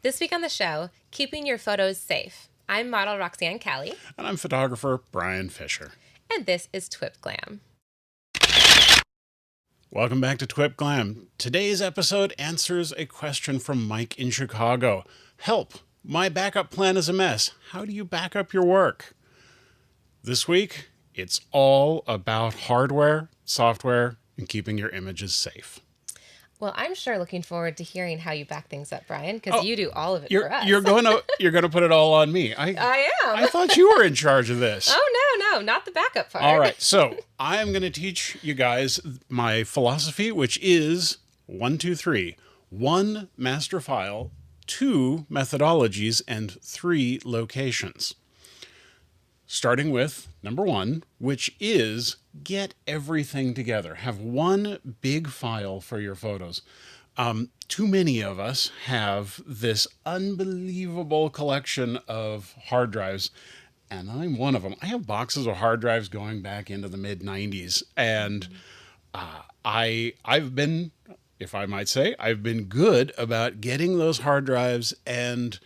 This week on the show, keeping your photos safe. I'm model Roxanne Callie. And I'm photographer Brian Fisher. And this is TWiP GLAM. Welcome back to TWiP GLAM. Today's episode answers a question from Mike in Chicago. Help! My backup plan is a mess. How do you back up your work? This week, it's all about hardware, software, and keeping your images safe. Well, I'm sure looking forward to hearing how you back things up, Brian, because you do all of it for us. You're going to put it all on me. I am. I thought you were in charge of this. Oh, no, not the backup part. All right, so I am going to teach you guys my philosophy, which is 1, 2, 3. 1 master file, 2 methodologies, and 3 locations. Starting with number 1, which is get everything together. Have one big file for your photos. Too many of us have this unbelievable collection of hard drives, and I'm one of them. I have boxes of hard drives going back into the mid-90s, and I've been, if I might say, I've been good about getting those hard drives and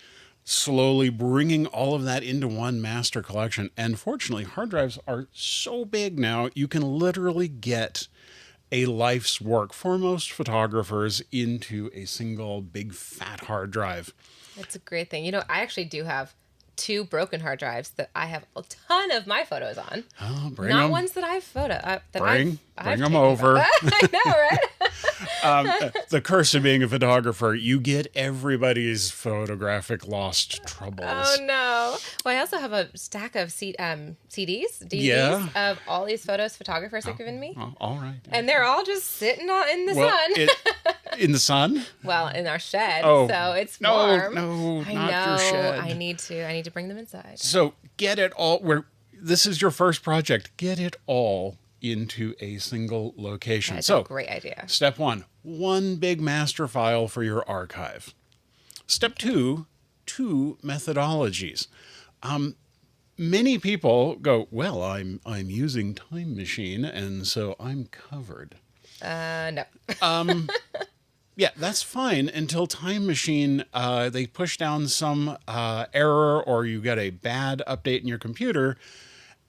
slowly bringing all of that into one master collection. And fortunately, hard drives are so big now, you can literally get a life's work for most photographers into a single big fat hard drive. That's a great thing. You know, I actually do have 2 broken hard drives that I have a ton of my photos on. Oh, bring Not them. ones that I've Bring them over. I know, right? The curse of being a photographer, you get everybody's photographic lost troubles. Oh, no. Well, I also have a stack of CDs, DVDs Yeah. of all these photos photographers have given me. All right. And they're all just sitting out in the sun. In the sun? Well, in our shed, Oh, so it's no, warm. no, I not know. your shed. I need to bring them inside. So get it all. This is your first project. Get it all into a single location. That's so a great idea. Step 1, one big master file for your archive. Step 2, 2 methodologies. Many people go, well, I'm using Time Machine, and so I'm covered. No. Yeah, that's fine until Time Machine, they push down some error or you get a bad update in your computer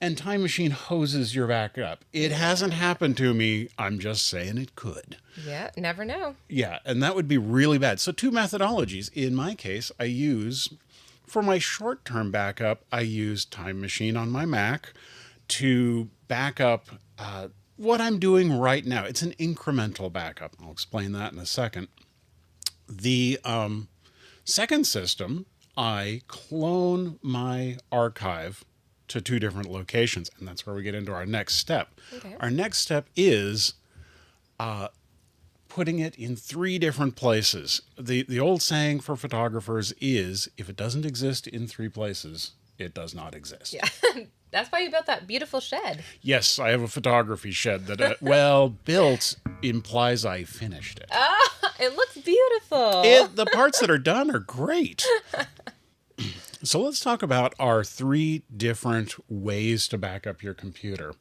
and Time Machine hoses your backup. It hasn't happened to me. I'm just saying it could. Yeah, never know. Yeah, and that would be really bad. So 2 methodologies. In my case, I use, for my short-term backup, I use Time Machine on my Mac to back up what I'm doing right now. It's an incremental backup. I'll explain that in a second. The second system, I clone my archive to 2 different locations, and that's where we get into our next step. Okay. Our next step is putting it in 3 different places. The old saying for photographers is, if it doesn't exist in 3 places, it does not exist. Yeah. That's why you built that beautiful shed. Yes, I have a photography shed that, well, built implies I finished it. Oh, it looks beautiful. The parts that are done are great. So let's talk about our 3 different ways to back up your computer.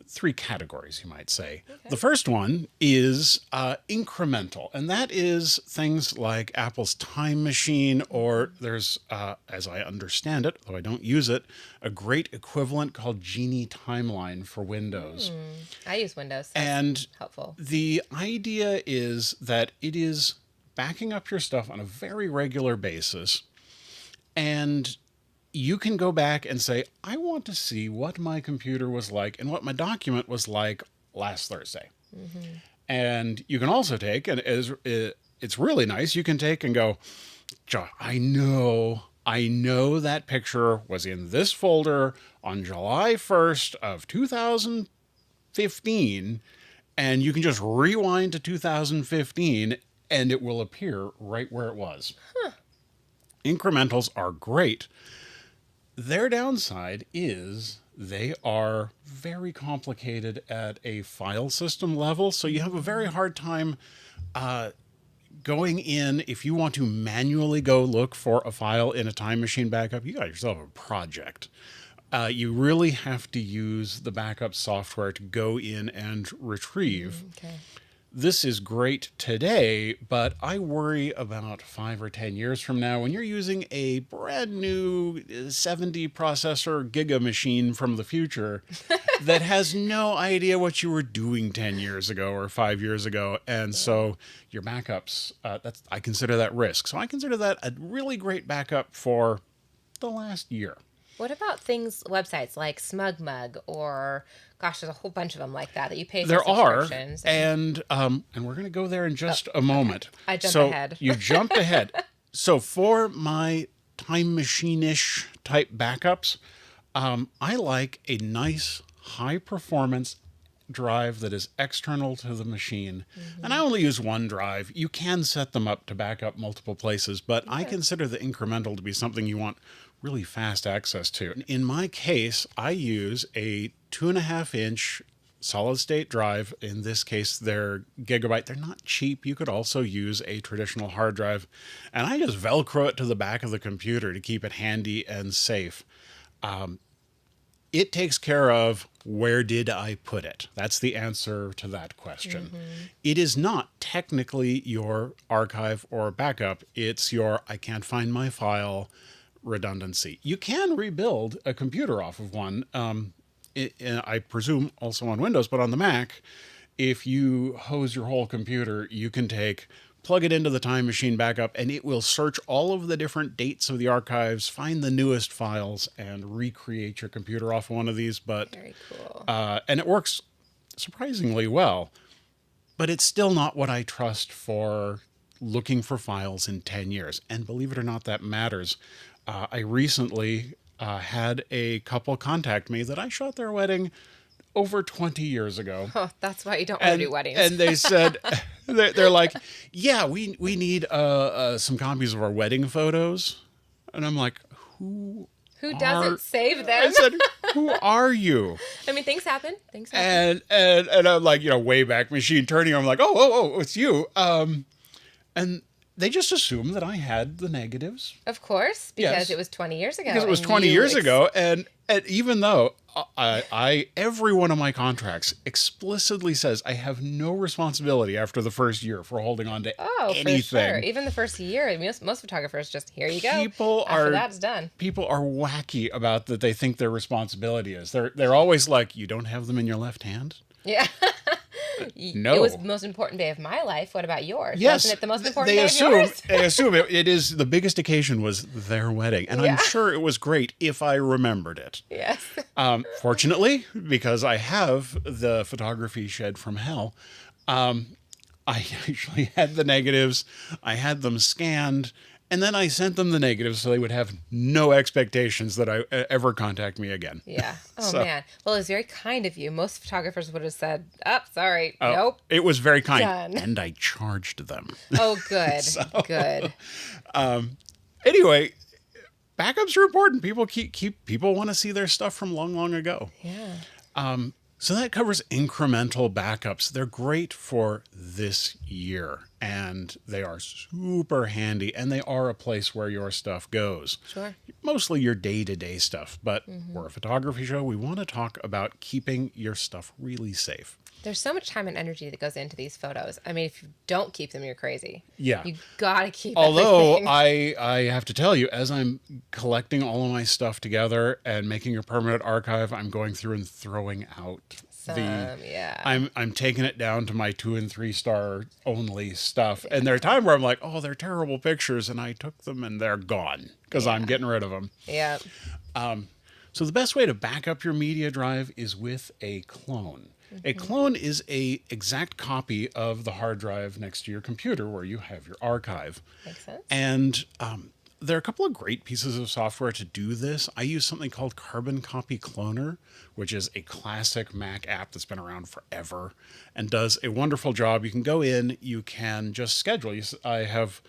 3 categories, you might say. Okay. The first one is incremental, and that is things like Apple's Time Machine, or there's, as I understand it, though I don't use it, a great equivalent called Genie Timeline for Windows. I use Windows. So and helpful. The idea is that it is backing up your stuff on a very regular basis, and you can go back and say, I want to see what my computer was like and what my document was like last Thursday. Mm-hmm. And you can also take, and it's really nice, you can take and go, I know that picture was in this folder on July 1st of 2015, and you can just rewind to 2015 and it will appear right where it was. Huh. Incrementals are great. Their downside is they are very complicated at a file system level, so you have a very hard time going in. If you want to manually go look for a file in a Time Machine backup, you got yourself a project. You really have to use the backup software to go in and retrieve. Okay. this is great today, but I worry about 5 or 10 years from now when you're using a brand new 70 processor giga machine from the future that has no idea what you were doing 10 years ago or 5 years ago. And so your backups, I consider that risk. So I consider that a really great backup for the last year. What about things, websites like SmugMug or, gosh, there's a whole bunch of them like that you pay for There are, subscriptions. and we're going to go there in just a moment. Okay. I jumped so ahead. You jumped ahead. So for my time machine-ish type backups, I like a nice high performance drive that is external to the machine. And I only use one drive. You can set them up to back up multiple places, but I consider the incremental to be something you want really fast access to. In my case, I use a 2.5-inch solid state drive. In this case, they're gigabyte. They're not cheap. You could also use a traditional hard drive. And I just Velcro it to the back of the computer to keep it handy and safe. It takes care of where did I put it? That's the answer to that question. It is not technically your archive or backup. It's your I can't find my file redundancy. You can rebuild a computer off of one. I presume also on Windows, but on the Mac, if you hose your whole computer, you can plug it into the Time Machine backup, and it will search all of the different dates of the archives, find the newest files, and recreate your computer off of one of these. But Very cool. And it works surprisingly well. But it's still not what I trust for looking for files in 10 years. And believe it or not, that matters. I recently had a couple contact me that I shot their wedding over 20 years ago. Oh, that's why you don't want to do weddings. And they said, they're like, yeah, we need some copies of our wedding photos. And I'm like, who doesn't save them? I said, who are you? I mean, things happen. Things happen. And I'm like, Wayback Machine turning. I'm like, oh, it's you. And they just assumed that I had the negatives. Of course, because Yes. it was 20 years ago. Because it was 20 years ago. And even though every one of my contracts explicitly says I have no responsibility after the first year for holding on to anything. For sure. Even the first year, most photographers just, here you go. After that, it's done. People are wacky about that they think their responsibility is. They're always like, you don't have them in your left hand? Yeah. No. It was the most important day of my life. What about yours? Yes. Wasn't it the most important day of yours? They assume it is the biggest occasion was their wedding. And I'm sure it was great if I remembered it. Yes. Fortunately, because I have the photography shed from hell, I actually had the negatives. I had them scanned. And then I sent them the negatives so they would have no expectations that I ever contact me again. Yeah. Oh, man. Well, it was very kind of you. Most photographers would have said, sorry. Nope. It was very kind. Done. And I charged them. Oh, good. Good. Anyway, backups are important. People want to see their stuff from long, long ago. Yeah. So that covers incremental backups. They're great for this year, and they are super handy, and they are a place where your stuff goes. Sure. Mostly your day-to-day stuff, but we're a photography show. We want to talk about keeping your stuff really safe. There's so much time and energy that goes into these photos. I mean, if you don't keep them, you're crazy. Yeah. You gotta keep Although everything. I have to tell you, as I'm collecting all of my stuff together and making a permanent archive, I'm going through and throwing out I'm taking it down to my 2 and 3 star only stuff. And there are times where I'm like, oh, they're terrible pictures, and I took them and they're gone because I'm getting rid of them. Yeah. So the best way to back up your media drive is with a clone. A clone is a exact copy of the hard drive next to your computer where you have your archive. Makes sense. And there are a couple of great pieces of software to do this. I use something called Carbon Copy Cloner, which is a classic Mac app that's been around forever and does a wonderful job. You can go in, you can just schedule. I have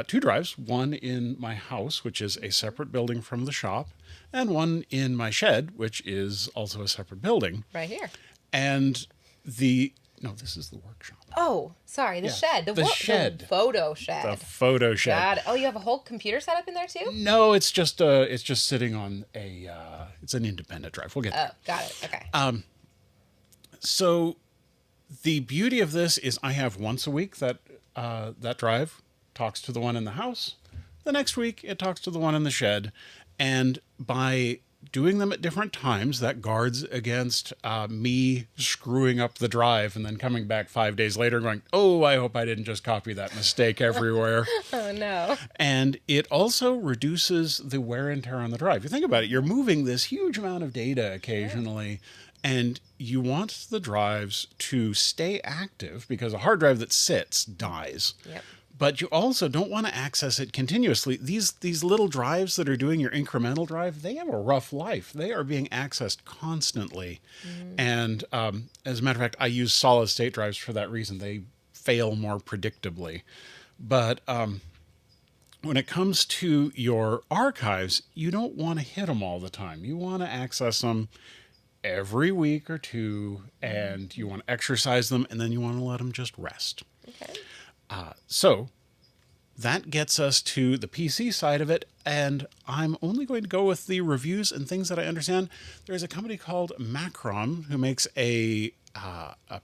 2 drives, one in my house, which is a separate building from the shop, and one in my shed, which is also a separate building. Right here. And no, this is the workshop. Oh, sorry, the shed. The shed. The photo shed. The photo shed. Got it. Oh, you have a whole computer set up in there too? No, it's just sitting on it's an independent drive. We'll get there. Oh, got it. Okay. So The beauty of this is I have once a week that that drive talks to the one in the house. The next week it talks to the one in the shed, and by doing them at different times, that guards against me screwing up the drive and then coming back 5 days later going, oh, I hope I didn't just copy that mistake everywhere. Oh, no. And it also reduces the wear and tear on the drive. You think about it, you're moving this huge amount of data occasionally, and you want the drives to stay active because a hard drive that sits dies. Yep. But you also don't want to access it continuously. These little drives that are doing your incremental drive, they have a rough life. They are being accessed constantly. And as a matter of fact, I use solid state drives for that reason. They fail more predictably. But when it comes to your archives, you don't want to hit them all the time. You want to access them every week or two, and you want to exercise them, and then you want to let them just rest. Okay. So that gets us to the PC side of it, and I'm only going to go with the reviews and things that I understand. There's a company called Macron who makes a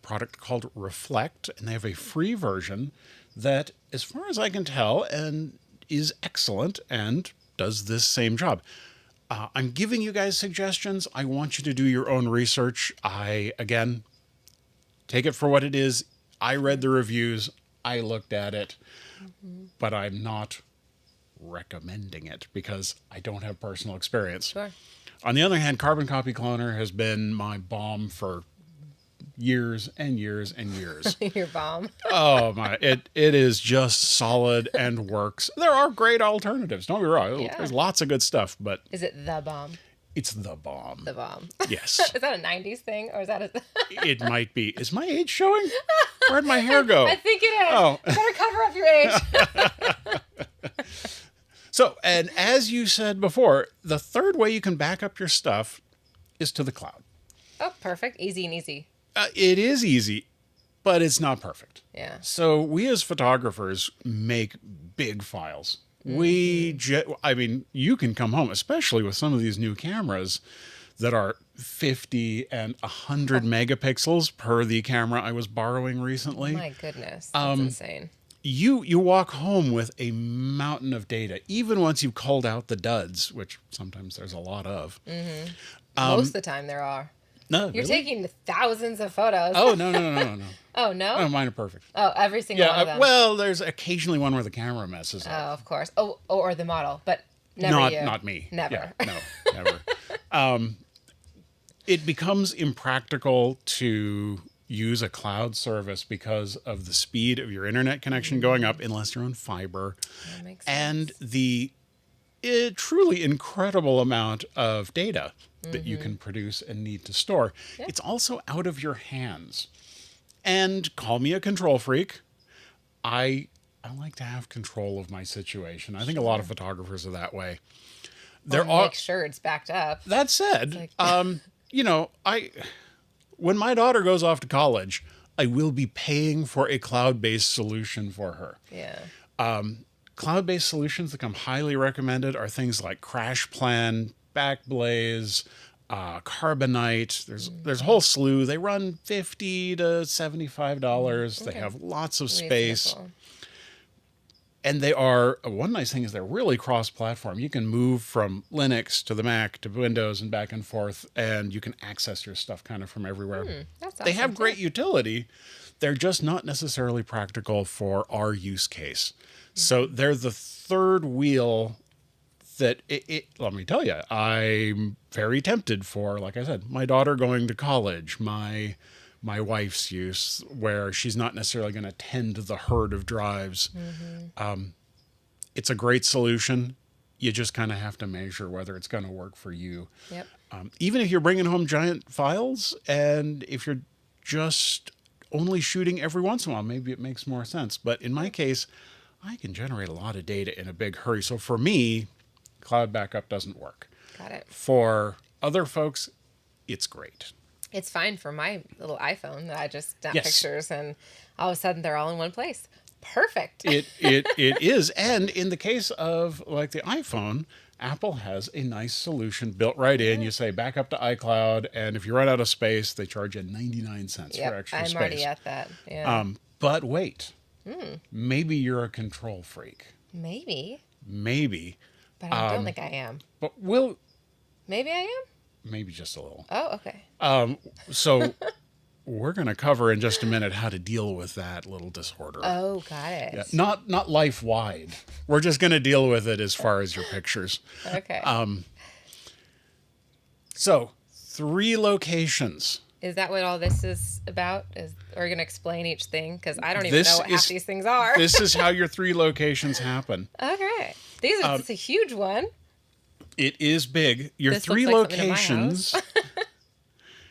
product called Reflect, and they have a free version that, as far as I can tell, and is excellent and does this same job. I'm giving you guys suggestions. I want you to do your own research. Again, take it for what it is. I read the reviews. I looked at it, but I'm not recommending it because I don't have personal experience. Sure. On the other hand, Carbon Copy Cloner has been my bomb for years and years and years. Your bomb. Oh my, it is just solid and works. There are great alternatives. Don't be wrong. Yeah. There's lots of good stuff, but Is it the bomb? it's the bomb. The bomb. Yes. Is that a 90s thing or is that a... It might be. Is my age showing? Where'd my hair go? I think it is. Oh. You better cover up your age. So, and as you said before, the third way you can back up your stuff is to the cloud. Oh, perfect. Easy and easy. It is easy, but it's not perfect. Yeah. So we as photographers make big files. I mean, you can come home, especially with some of these new cameras that are 50 and 100 megapixels per the camera I was borrowing recently. My goodness. That's insane. You walk home with a mountain of data, even once you've culled out the duds, which sometimes there's a lot of. Most of the time there are. No, You're really? taking thousands of photos. Oh, no. Oh, no? Oh, mine are perfect. Oh, every single one of them. Well, there's occasionally one where the camera messes up. Oh, of course. Oh, or the model, but never you. Not me. Never. Yeah, no, never. It becomes impractical to use a cloud service because of the speed of your internet connection going up unless you're on fiber. That makes And sense. the truly incredible amount of data that you can produce and need to store. Yeah. It's also out of your hands. And call me a control freak. I like to have control of my situation. I think a lot of photographers are that way. Make sure it's backed up. That said, when my daughter goes off to college, I will be paying for a cloud-based solution for her. Yeah. Cloud-based solutions that come highly recommended are things like CrashPlan, Backblaze, Carbonite. There's a whole slew. They run $50 to $75. They have lots of space. Reasonable. And they are, one nice thing is they're really cross-platform. You can move from Linux to the Mac to Windows and back and forth, and you can access your stuff kind of from everywhere. That's They have awesome, great too. utility. They're just not necessarily practical for our use case. So they're the third wheel that, let me tell you, I'm very tempted for, like I said, my daughter going to college, my wife's use, where she's not necessarily going to tend to the herd of drives. It's a great solution. You just kind of have to measure whether it's going to work for you. Yep. Even if you're bringing home giant files, and if you're just only shooting every once in a while, maybe it makes more sense. But in my case, I can generate a lot of data in a big hurry. So for me, cloud backup doesn't work. Got it. For other folks, it's great. It's fine for my little iPhone that I just snap Yes. pictures and all of a sudden they're all in one place. Perfect. It is. And in the case of like the iPhone, Apple has a nice solution built right in. You say back up to iCloud, and if you run out of space, they charge you 99 cents for Yep, extra I'm already space. at that. Yeah. But wait, maybe you're a control freak. Maybe, Maybe. but I don't think I am. But we'll, Maybe I am? maybe just a little. Oh, okay. So we're going to cover in just a minute how to deal with that little disorder. Oh, got it. Yeah, not life wide. We're just going to deal with it as far as your pictures. Okay. So 3 locations. Is that what all this is about? Are you going to explain each thing? Because I don't even know what half these things are. This is how your 3 locations happen. Okay. This is a huge one. It is big. Your This 3 looks like something in my locations.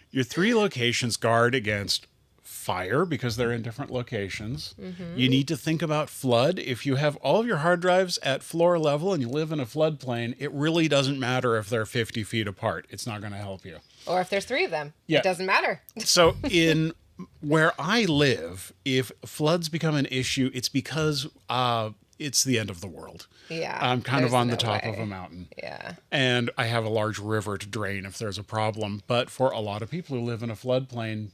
Your 3 locations guard against fire because they're in different locations. You need to think about flood. If you have all of your hard drives at floor level and you live in a floodplain, it really doesn't matter if they're 50 feet apart. It's not going to help you. Or if there's 3 of them. Yeah. It doesn't matter. So in where I live, if floods become an issue, it's because it's the end of the world. Yeah. I'm kind of there's on the no top of way. a mountain. Yeah. And I have a large river to drain if there's a problem. But for a lot of people who live in a floodplain,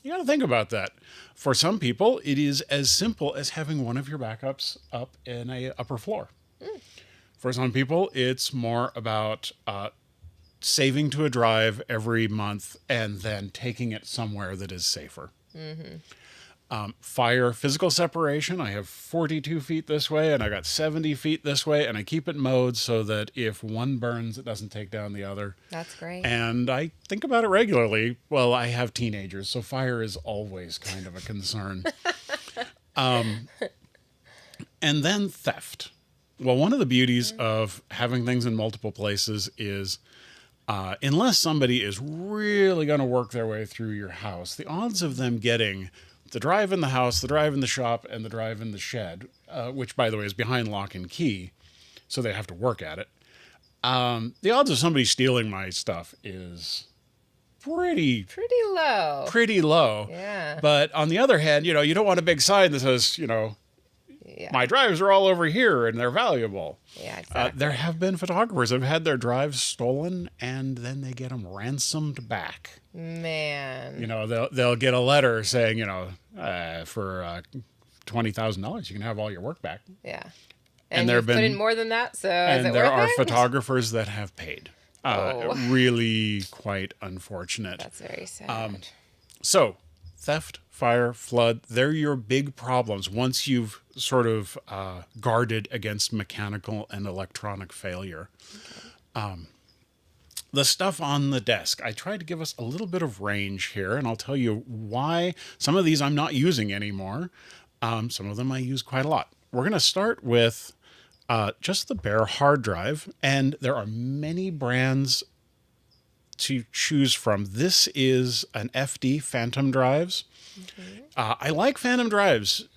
you got to think about that. For some people, it is as simple as having one of your backups up in a upper floor. For some people, it's more about saving to a drive every month and then taking it somewhere that is safer. Fire, physical separation. I have 42 feet this way and I got 70 feet this way, and I keep it mowed so that if one burns, it doesn't take down the other. That's great. And I think about it regularly. Well, I have teenagers, so fire is always kind of a concern. And then theft. Well, one of the beauties of having things in multiple places is unless somebody is really going to work their way through your house, the odds of them getting the drive in the house, the drive in the shop, and the drive in the shed, which, by the way, is behind lock and key, so they have to work at it. The odds of somebody stealing my stuff is pretty low. pretty low. Yeah. But on the other hand, you don't want a big sign that says, Yeah. my drives are all over here and they're valuable. Yeah, exactly. There have been photographers who have had their drives stolen and then they get them ransomed back. Man. They'll get a letter saying, for $20,000 you can have all your work back. Yeah. And And there you've have put been- in more than that, so is And it there worth are it? photographers that have paid. Oh. Really quite unfortunate. That's very sad. So, theft, fire, flood, they're your big problems once you've sort of guarded against mechanical and electronic failure. The stuff on the desk, I tried to give us a little bit of range here, and I'll tell you why. Some of these I'm not using anymore. Some of them I use quite a lot. We're going to start with just the bare hard drive, and there are many brands to choose from. This is an FD, Phantom Drives. I like Phantom Drives,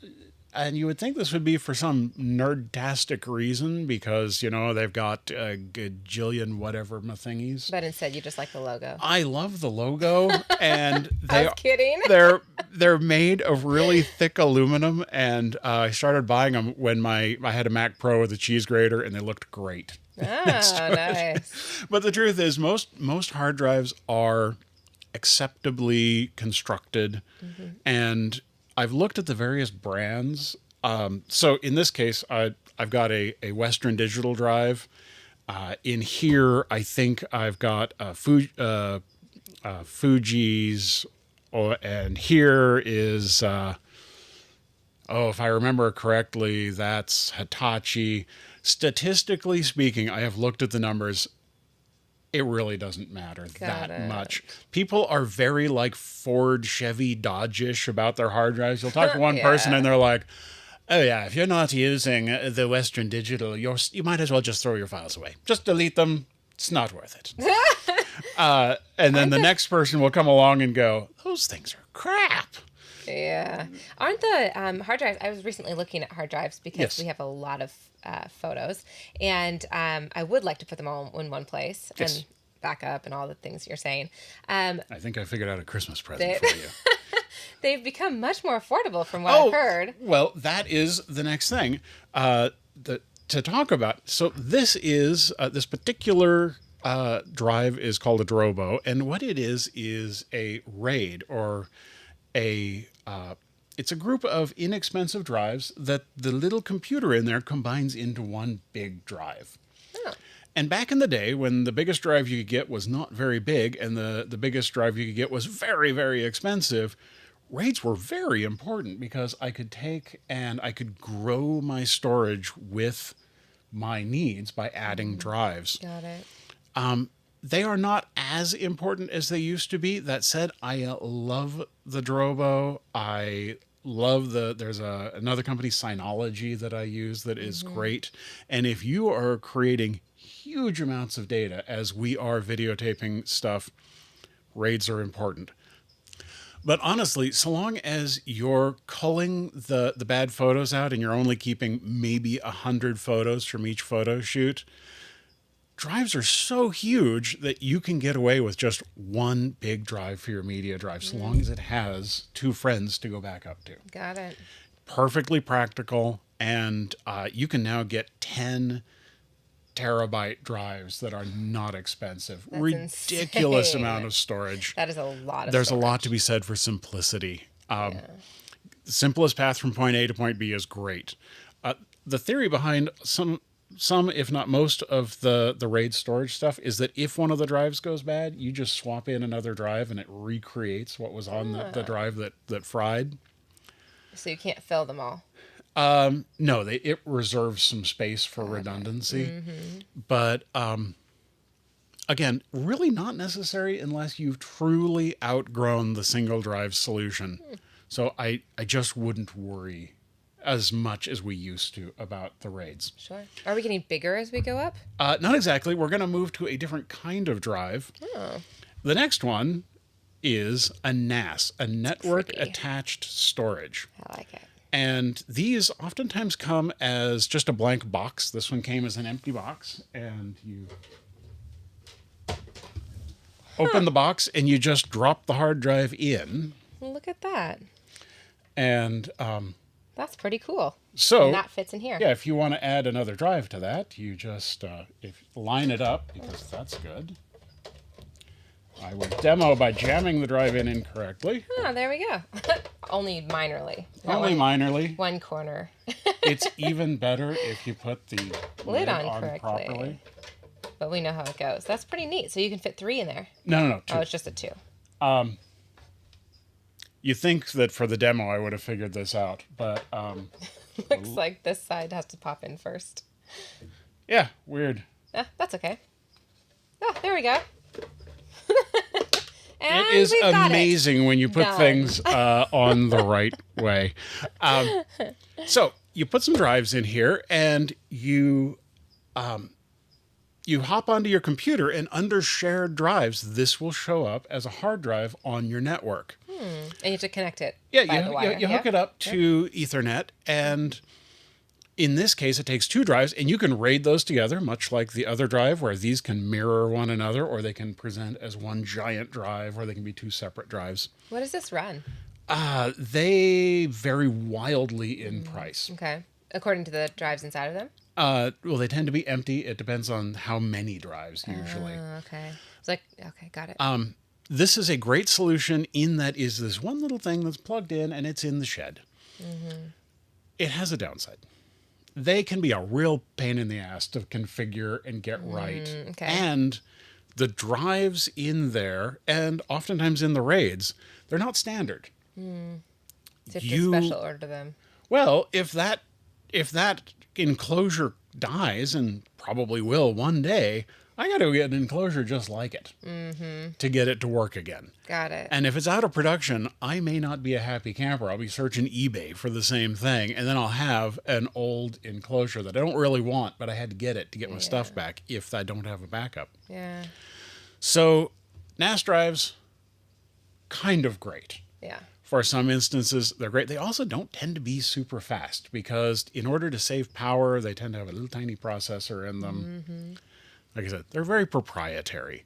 and you would think this would be for some nerdtastic reason because, they've got a gajillion whatever thingies. But instead, you just like the logo. I love the logo, and I was kidding. they're made of really thick aluminum, and I started buying them when I had a Mac Pro with a cheese grater, and they looked great. Oh, nice. But the truth is, most hard drives are acceptably constructed, and I've looked at the various brands. So in this case, I've got a Western Digital drive. In here, I think I've got Fuji's, and here is, if I remember correctly, that's Hitachi. Statistically speaking, I have looked at the numbers. It really doesn't matter that much. People are very Ford, Chevy, Dodge-ish about their hard drives. You'll talk to one person and they're like, oh yeah, if you're not using the Western Digital, you might as well just throw your files away. Just delete them. It's not worth it. And then the next person will come along and go, those things are crap. Yeah. Aren't the hard drives? I was recently looking at hard drives because we have a lot of photos, and I would like to put them all in one place and back up and all the things you're saying. I think I figured out a Christmas present for you. They've become much more affordable from what I've heard. Well, that is the next thing. to talk about. So this is this particular drive is called a Drobo, and what it is a RAID, or a it's a group of inexpensive drives that the little computer in there combines into one big drive. Oh. And back in the day, when the biggest drive you could get was not very big, and the biggest drive you could get was very, very expensive, RAIDs were very important because I could take and I could grow my storage with my needs by adding drives. Got it. They are not as important as they used to be. That said, I love the Drobo. I love there's another company, Synology, that I use that is great. And if you are creating huge amounts of data, as we are videotaping stuff, RAIDs are important. But honestly, so long as you're culling the bad photos out and you're only keeping maybe 100 photos from each photo shoot, drives are so huge that you can get away with just one big drive for your media drive, so long as it has 2 friends to go back up to. Got it. Perfectly practical, and you can now get 10 terabyte drives that are not expensive. That's ridiculous insane. amount of storage. That is a lot of There's storage. a lot to be said for simplicity. The simplest path from point A to point B is great. The theory behind some, if not most, of the RAID storage stuff is that if one of the drives goes bad, you just swap in another drive and it recreates what was on the drive that fried. So you can't fill them all. No, it reserves some space for redundancy. But again, really not necessary unless you've truly outgrown the single drive solution. So I just wouldn't worry as much as we used to about the RAIDs. Sure. Are we getting bigger as we go up? Not exactly. We're going to move to a different kind of drive. Oh. The next one is a NAS, a network Pretty. attached storage. I like it. And these oftentimes come as just a blank box. This one came as an empty box, and you open the box and you just drop the hard drive in. Look at that. And That's pretty cool. so And that fits in here. yeah, if you want to add another drive to that, you just line it up, because that's good. I will demo by jamming the drive in incorrectly. Oh, there we go. Only minorly. Not Only minorly. one corner. It's even better if you put the Lid on correctly. properly. But we know how it goes. That's pretty neat. So you can fit 3 in there. No, Oh, two. it's just a 2. You think that for the demo I would have figured this out, but Looks like this side has to pop in first. yeah, weird. That's okay. Oh, there we go. And It is we've got amazing when you put Done. things on the right way. So you put some drives in here, and you hop onto your computer, and under shared drives, this will show up as a hard drive on your network. And you have to connect it. Yeah, by the wire. you hook it up to Ethernet, and in this case, it takes 2 drives, and you can RAID those together, much like the other drive, where these can mirror one another, or they can present as one giant drive, or they can be 2 separate drives. What does this run? They vary wildly in price. Okay. According to the drives inside of them? Well, they tend to be empty. It depends on how many drives, usually. Okay. It's like, okay, got it. This is a great solution in that is this one little thing that's plugged in, and it's in the shed. It has a downside. They can be a real pain in the ass to configure and get right. Okay. And the drives in there, and oftentimes in the RAIDs, they're not standard. So you have to special order them. Well, if that enclosure dies, and probably will one day, I got to get an enclosure just like it to get it to work again. Got it. And if it's out of production, I may not be a happy camper. I'll be searching eBay for the same thing, and then I'll have an old enclosure that I don't really want, but I had to get it to get my stuff back if I don't have a backup. Yeah. So NAS drives, kind of great. Yeah. For some instances, they're great. They also don't tend to be super fast, because in order to save power, they tend to have a little tiny processor in them. Like I said, they're very proprietary.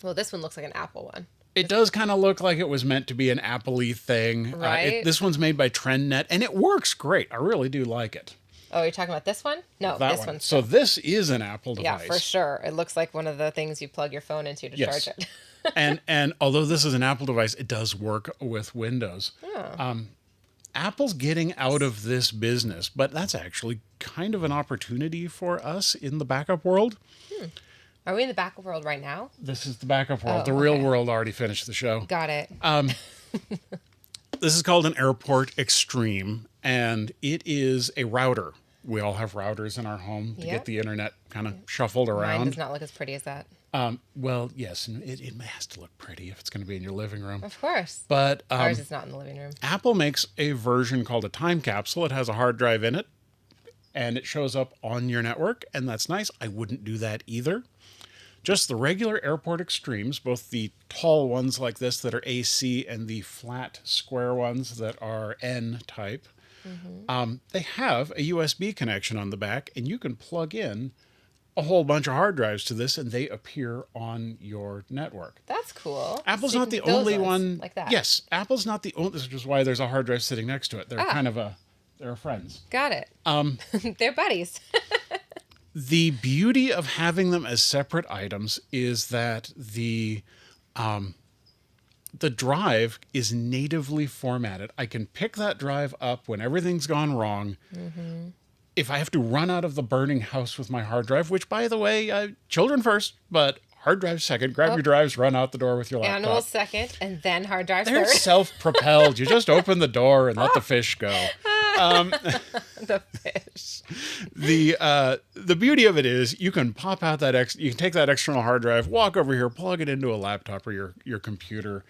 Well, this one looks like an Apple one. It does kind of look like it was meant to be an Apple-y thing. Right. This one's made by TrendNet, and it works great. I really do like it. Oh, you're talking about this one? No, That this one. one's So this is an Apple device. Yeah, for sure. It looks like one of the things you plug your phone into to charge it. and although this is an Apple device, it does work with Windows. Oh. Apple's getting out of this business, but that's actually kind of an opportunity for us in the backup world. Are we in the backup world right now? This is the backup world. Oh, the real world already finished the show. Got it. This is called an Airport Extreme, and it is a router. We all have routers in our home to get the internet kind of shuffled around. Mine does not look as pretty as that. Well, yes, and it has to look pretty if it's going to be in your living room. Of course. But ours is not in the living room. Apple makes a version called a time capsule. It has a hard drive in it, and it shows up on your network, and that's nice. I wouldn't do that either. Just the regular Airport Extremes, both the tall ones like this that are AC and the flat square ones that are N type, they have a USB connection on the back, and you can plug in a whole bunch of hard drives to this, and they appear on your network. That's cool. Apple's So you not the can build only those one. like that. Yes, Apple's not the only. This is just why there's a hard drive sitting next to it. They're kind of they're friends. Got it. They're buddies. The beauty of having them as separate items is that the drive is natively formatted. I can pick that drive up when everything's gone wrong. If I have to run out of the burning house with my hard drive, which, by the way, children first, but hard drive second. Grab your drives, run out the door with your laptop. Animals second, and then hard drives They're third. self-propelled. You just open the door and let the fish go. The fish. The beauty of it is you can pop out you can take that external hard drive, walk over here, plug it into a laptop or your computer,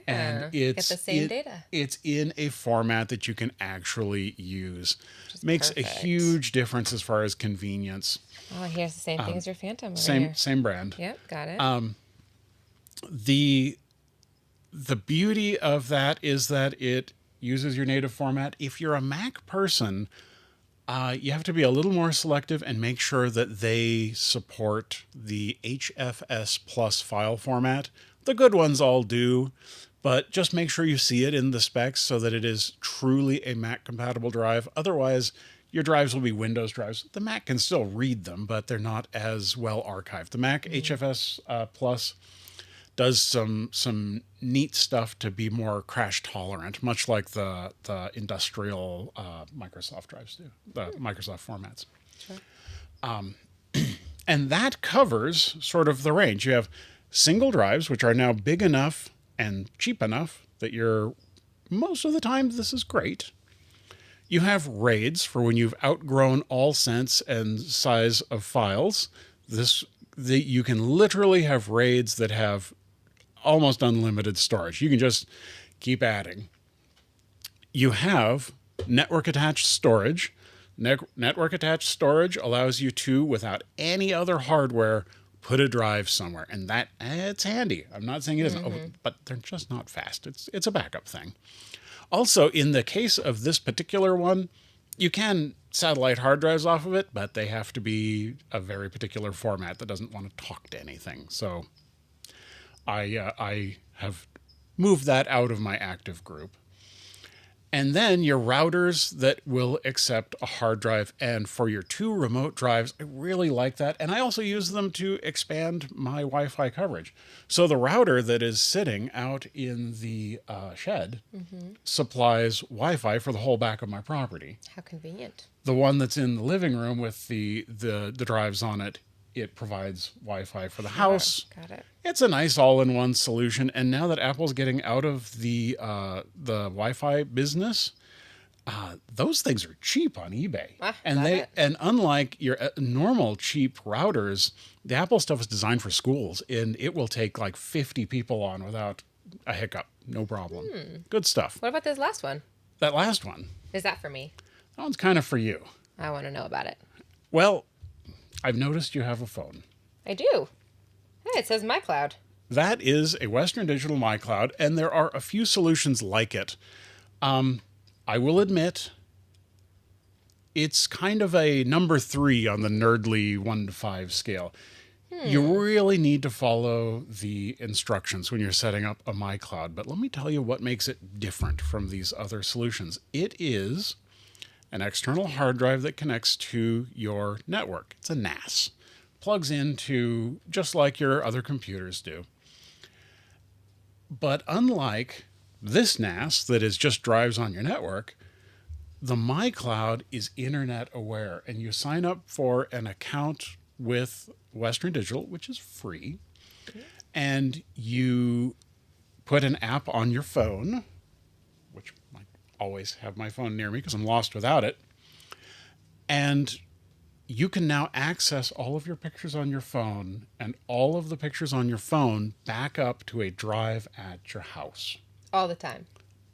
and get the same data. It's in a format that you can actually use. Makes perfect. a huge difference as far as convenience. Oh, here's the same thing as your Phantom over Same here. same brand. Yep, got it. The beauty of that is that it uses your native format. If you're a Mac person, you have to be a little more selective and make sure that they support the HFS plus file format. The good ones all do, but just make sure you see it in the specs so that it is truly a Mac compatible drive. Otherwise, your drives will be Windows drives. The Mac can still read them, but they're not as well archived. The Mac HFS plus does some neat stuff to be more crash tolerant, much like the industrial Microsoft drives do, the Microsoft formats. Sure. And that covers sort of the range. You have single drives, which are now big enough and cheap enough that most of the time this is great. You have RAIDs for when you've outgrown all sense and size of files. You can literally have RAIDs that have almost unlimited storage. You can just keep adding. You have network attached storage. Network attached storage allows you to, without any other hardware, put a drive somewhere, and it's handy. I'm not saying it isn't, but they're just not fast. It's a backup thing. Also, in the case of this particular one, you can satellite hard drives off of it, but they have to be a very particular format that doesn't want to talk to anything. So I have moved that out of my active group. And then your routers that will accept a hard drive. And for your 2 remote drives, I really like that. And I also use them to expand my Wi-Fi coverage. So the router that is sitting out in the shed supplies Wi-Fi for the whole back of my property. How convenient. The one that's in the living room with the drives on it, it provides Wi-Fi for the house. Got it. It's a nice all-in-one solution. And now that Apple's getting out of the Wi-Fi business, those things are cheap on eBay. And unlike your normal cheap routers, the Apple stuff is designed for schools, and it will take like 50 people on without a hiccup. No problem. Good stuff. What about this last one? That last one. Is that for me? That one's kind of for you. I want to know about it. Well, I've noticed you have a phone. I do. Hey, it says MyCloud. That is a Western Digital MyCloud, and there are a few solutions like it. I will admit, it's kind of a number 3 on the nerdly 1 to 5 scale. You really need to follow the instructions when you're setting up a MyCloud. But let me tell you what makes it different from these other solutions. It is an external hard drive that connects to your network. It's a NAS. Plugs into just like your other computers do. But unlike this NAS that is just drives on your network, the MyCloud is internet aware, and you sign up for an account with Western Digital, which is free, and you put an app on your phone, which I always have my phone near me because I'm lost without it, and you can now access all of your pictures on your phone, and all of the pictures on your phone back up to a drive at your house. All the time.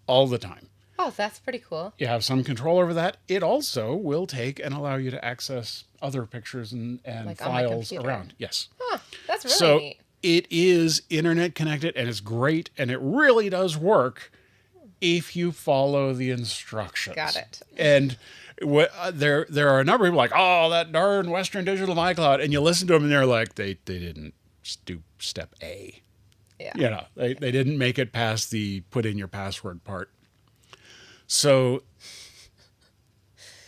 All the time. Oh, that's pretty cool. You have some control over that. It also will take and allow you to access other pictures and like files around. Yes. Huh, that's really neat. It is internet connected, and it's great, and it really does work if you follow the instructions. Got it. And there are a number of people like, oh, that darn Western Digital MyCloud, and you listen to them, and they're like, they didn't do step A. Yeah. You know, they didn't make it past the put in your password part. So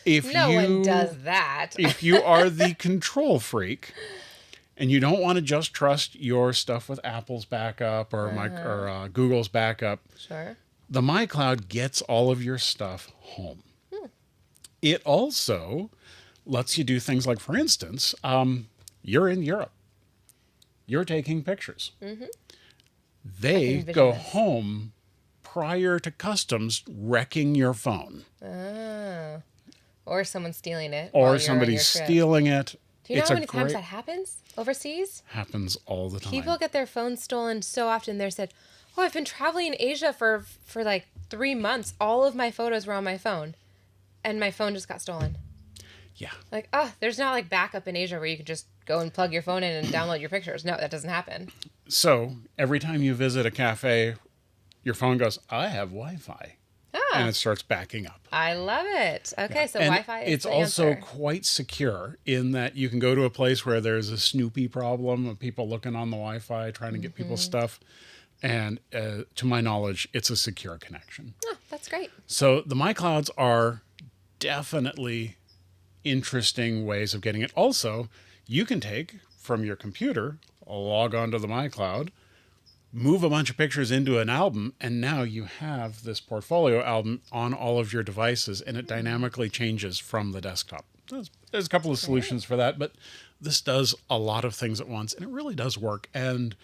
if no one does that. If you are the control freak and you don't want to just trust your stuff with Apple's backup or Google's backup, sure, the MyCloud gets all of your stuff home. It also lets you do things like, for instance, you're in Europe. You're taking pictures. Mm-hmm. They go home prior to customs wrecking your phone. Oh. Or someone stealing it. Or somebody's stealing it. Do you know how many times that happens overseas? Happens all the time. People get their phones stolen so often. They said, oh, I've been traveling in Asia for like 3 months. All of my photos were on my phone. And my phone just got stolen. Yeah. Like, there's not like backup in Asia where you can just go and plug your phone in and download your pictures. No, that doesn't happen. So every time you visit a cafe, your phone goes, I have Wi-Fi. And it starts backing up. I love it. Okay, so and Wi-Fi is it's the also answer. quite secure in that you can go to a place where there's a Snoopy problem of people looking on the Wi-Fi, trying to get people's stuff. And to my knowledge, it's a secure connection. Oh, that's great. So the MyClouds are definitely interesting ways of getting it. Also, you can take from your computer, log onto the MyCloud, move a bunch of pictures into an album, and now you have this portfolio album on all of your devices, and it dynamically changes from the desktop. There's a couple of solutions for that, but this does a lot of things at once, and it really does work. And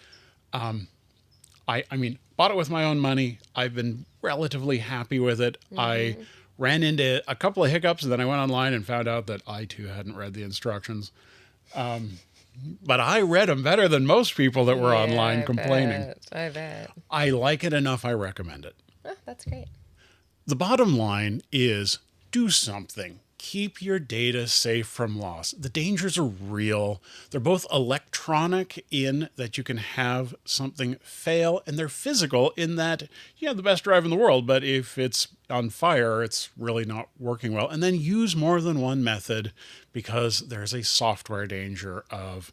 I mean, bought it with my own money. I've been relatively happy with it. I ran into a couple of hiccups, and then I went online and found out that I, too, hadn't read the instructions. But I read them better than most people that were online complaining. I bet. I like it enough, I recommend it. Oh, that's great. The bottom line is do something. Keep your data safe from loss. The dangers are real. They're both electronic in that you can have something fail, and they're physical in that you have the best drive in the world, but if it's on fire, it's really not working well. And then use more than one method because there's a software danger of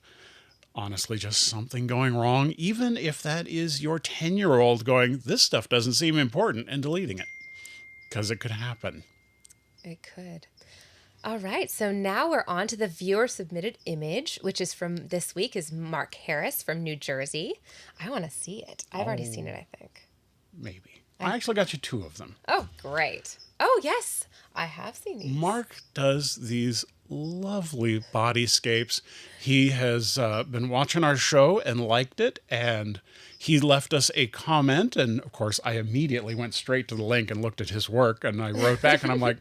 honestly just something going wrong, even if that is your 10-year-old going, this stuff doesn't seem important, and deleting it because it could happen. It could. All right, so now we're on to the viewer-submitted image, which is from this week, is Mark Harris from New Jersey. I want to see it. I've already seen it, I think. Maybe. I actually got you 2 of them. Oh, great. Oh, yes. I have seen these. Mark does these lovely bodyscapes. He has been watching our show and liked it, and he left us a comment. And, of course, I immediately went straight to the link and looked at his work, and I wrote back, and I'm like,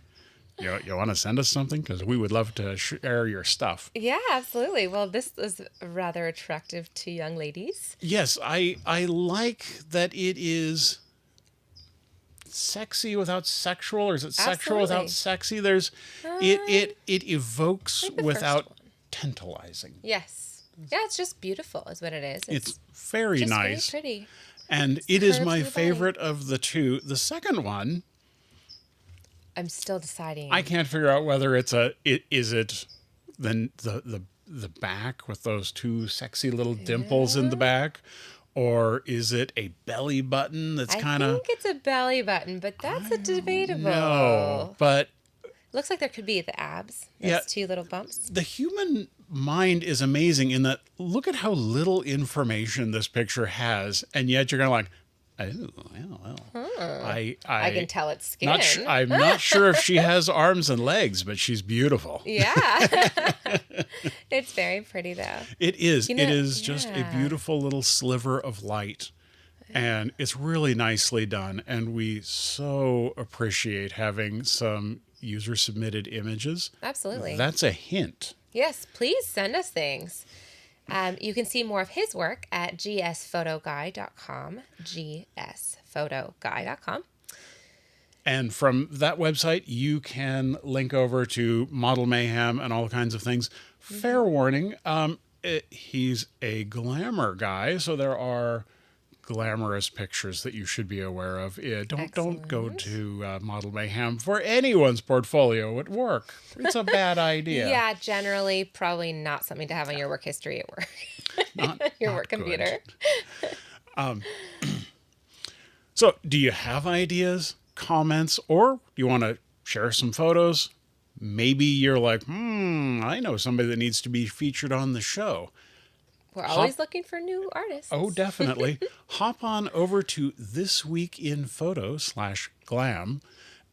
You want to send us something? Because we would love to share your stuff. Yeah, absolutely. Well, this is rather attractive to young ladies. Yes, I like that it is sexy without sexual, or is it sexual without sexy? There's it evokes without tantalizing. Yes. Yeah, it's just beautiful is what it is. It's very just nice. Very pretty. And it is my favorite of the 2. The second one, I'm still deciding. I can't figure out whether is it the back with those 2 sexy little dimples in the back, or is it a belly button that's kind of... I think it's a belly button, but that's a debatable. No, but Looks like there could be the abs. Those two little bumps. The human mind is amazing in that look at how little information this picture has, and yet you're kind of like, oh, well. I can tell it's skin. I'm not sure if she has arms and legs, but she's beautiful. Yeah. It's very pretty, though. It is. It is just a beautiful little sliver of light. And it's really nicely done. And we so appreciate having some user-submitted images. Absolutely. That's a hint. Yes, please send us things. You can see more of his work at gsphotoguy.com, gsphotoguy.com. And from that website, you can link over to Model Mayhem and all kinds of things. Fair warning, he's a glamour guy, so there are glamorous pictures that you should be aware of. Don't go to Model Mayhem for anyone's portfolio at work. It's a bad idea. Yeah, generally probably not something to have on your work history at work. Your work computer. So do you have ideas, comments, or you want to share some photos? Maybe you're like, I know somebody that needs to be featured on the show. We're always looking for new artists. Oh, definitely. Hop on over to thisweekinphoto.com/glam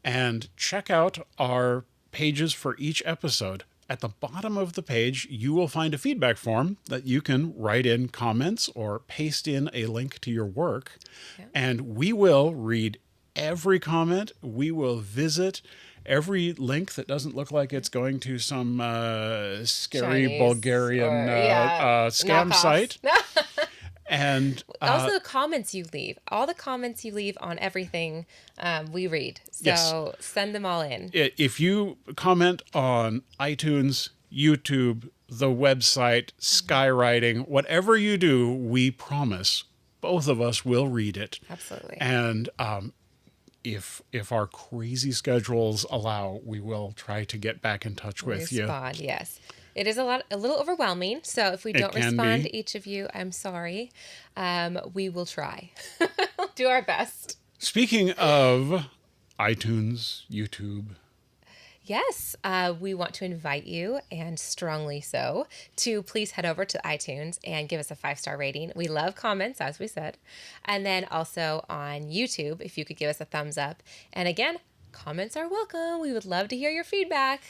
and check out our pages for each episode. At the bottom of the page, you will find a feedback form that you can write in comments or paste in a link to your work. Yeah. And we will read every comment. We will visit every link that doesn't look like it's going to some scary Chinese Bulgarian scam site. And also the comments you leave. All the comments you leave on everything we read. So send them all in. If you comment on iTunes, YouTube, the website, skywriting, whatever you do, we promise both of us will read it. Absolutely. And if our crazy schedules allow, we will try to get back in touch with you. Respond, yes. It is a little overwhelming. So if we don't respond to each of you, I'm sorry. We will try. Do our best. Speaking of iTunes, YouTube. Yes, we want to invite you, and strongly so, to please head over to iTunes and give us a 5-star rating. We love comments, as we said. And then also on YouTube, if you could give us a thumbs up. And again, comments are welcome. We would love to hear your feedback.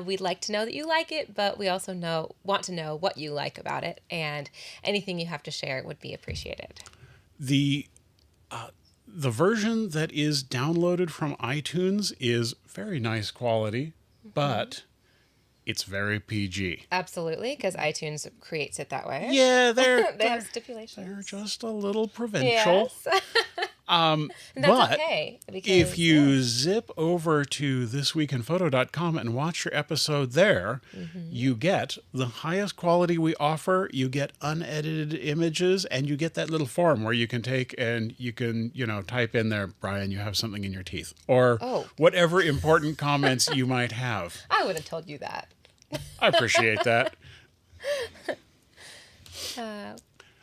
We'd like to know that you like it, but we also want to know what you like about it. And anything you have to share would be appreciated. The version that is downloaded from iTunes is very nice quality, but it's very PG. Absolutely, because iTunes creates it that way. Yeah, they have stipulations. They're just a little provincial. Yes. That's okay. Because, if you zip over to thisweekinphoto.com and watch your episode there, you get the highest quality we offer, you get unedited images, and you get that little form where you can take and you can, type in there, Brian, you have something in your teeth, or whatever important comments you might have. I would have told you that. I appreciate that.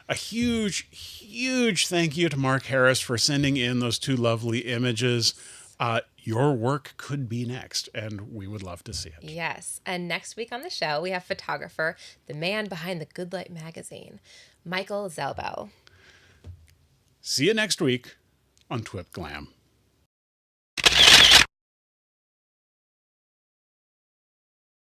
A huge, huge thank you to Mark Harris for sending in those 2 lovely images. Your work could be next, and we would love to see it. Yes. And next week on the show, we have photographer, the man behind the Good Light magazine, Michael Zelbel. See you next week on TWiP GLAM.